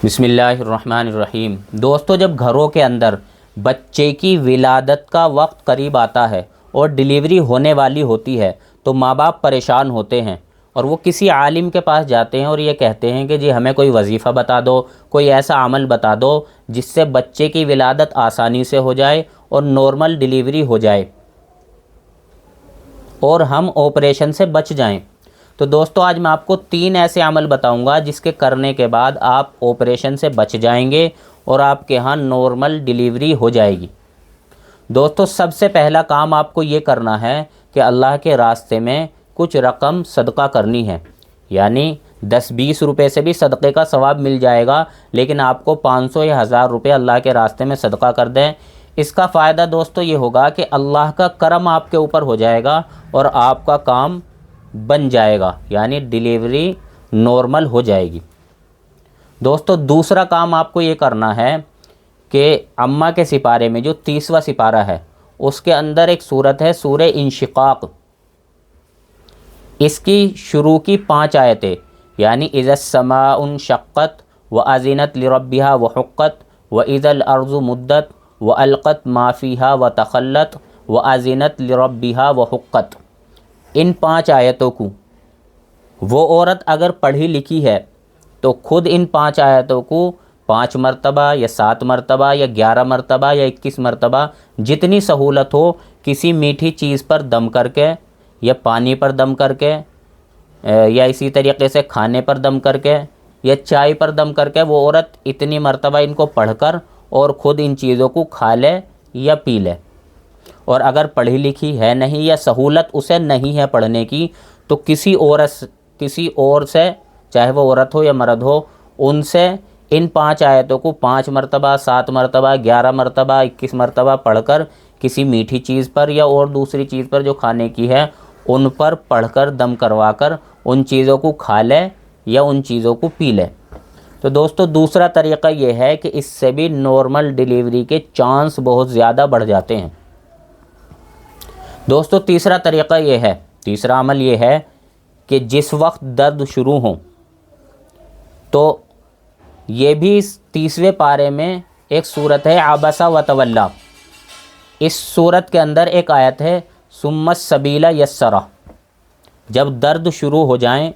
بسم اللہ الرحمن الرحیم۔ دوستو، جب گھروں کے اندر بچے کی ولادت کا وقت قریب آتا ہے اور ڈیلیوری ہونے والی ہوتی ہے تو ماں باپ پریشان ہوتے ہیں اور وہ کسی عالم کے پاس جاتے ہیں اور یہ کہتے ہیں کہ جی ہمیں کوئی وظیفہ بتا دو، کوئی ایسا عمل بتا دو جس سے بچے کی ولادت آسانی سے ہو جائے اور نارمل ڈیلیوری ہو جائے اور ہم آپریشن سے بچ جائیں۔ تو دوستو، آج میں آپ کو 3 ایسے عمل بتاؤں گا جس کے کرنے کے بعد آپ آپریشن سے بچ جائیں گے اور آپ کے ہاں نارمل ڈیلیوری ہو جائے گی۔ دوستو، سب سے پہلا کام آپ کو یہ کرنا ہے کہ اللہ کے راستے میں کچھ رقم صدقہ کرنی ہے، یعنی 10-20 روپے سے بھی صدقے کا ثواب مل جائے گا، لیکن آپ کو 500 یا 1000 روپے اللہ کے راستے میں صدقہ کر دیں۔ اس کا فائدہ دوستو یہ ہوگا کہ اللہ کا کرم آپ کے اوپر ہو جائے گا اور آپ کا کام بن جائے گا، یعنی ڈیلیوری نارمل ہو جائے گی۔ دوستو، دوسرا کام آپ کو یہ کرنا ہے کہ اماں کے سپارے میں جو 30واں سپارہ ہے اس کے اندر ایک سورت ہے سورہ انشقاق، اس کی شروع کی 5 آیتیں، یعنی اذا السماء انشقت وأذنت لربها وحقت وإذا الأرض مدت وألقت ما فيها وتخلت وأذنت لربها وحقت۔ ان 5 آیتوں کو وہ عورت اگر پڑھی لکھی ہے تو خود ان 5 آیتوں کو 5 مرتبہ یا 7 مرتبہ یا 11 مرتبہ یا 21 مرتبہ جتنی سہولت ہو کسی میٹھی چیز پر دم کر کے یا پانی پر دم کر کے یا اسی طریقے سے کھانے پر دم کر کے یا چائے پر دم کر کے وہ عورت اتنی مرتبہ ان کو پڑھ کر اور خود ان چیزوں کو کھا لے یا پی لے۔ اور اگر پڑھی لکھی ہے نہیں یا سہولت اسے نہیں ہے پڑھنے کی تو کسی اور سے، چاہے وہ عورت ہو یا مرد ہو، ان سے ان 5 آیتوں کو 5 مرتبہ 7 مرتبہ 11 مرتبہ 21 مرتبہ پڑھ کر کسی میٹھی چیز پر یا اور دوسری چیز پر جو کھانے کی ہے ان پر پڑھ کر دم کروا کر ان چیزوں کو کھا لے یا ان چیزوں کو پی لے۔ تو دوستو، دوسرا طریقہ یہ ہے کہ اس سے بھی نارمل ڈیلیوری کے چانس بہت زیادہ بڑھ جاتے ہیں۔ دوستو، تیسرا طریقہ یہ ہے، تیسرا عمل یہ ہے کہ جس وقت درد شروع ہوں تو یہ بھی 30ویں پارے میں ایک صورت ہے عبس وتولی، اس صورت کے اندر ایک آیت ہے ثم السبیل یسرہ۔ جب درد شروع ہو جائیں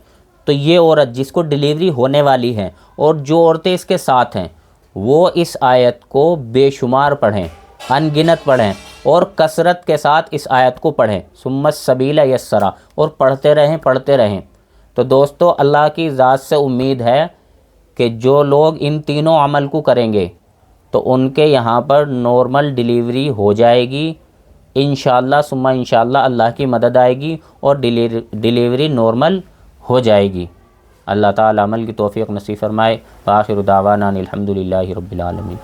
تو یہ عورت جس کو ڈیلیوری ہونے والی ہے اور جو عورتیں اس کے ساتھ ہیں وہ اس آیت کو بے شمار پڑھیں، ان گنت پڑھیں اور کثرت کے ساتھ اس آیت کو پڑھیں ثم السبیل یسرہ، اور پڑھتے رہیں۔ تو دوستو، اللہ کی ذات سے امید ہے کہ جو لوگ ان تینوں عمل کو کریں گے تو ان کے یہاں پر نارمل ڈیلیوری ہو جائے گی انشاءاللہ ثم انشاءاللہ، اللہ کی مدد آئے گی اور ڈیلیوری نارمل ہو جائے گی۔ اللہ تعالی عمل کی توفیق نصیب فرمائے۔ آخر دعوانا الحمدللہ رب العالمین۔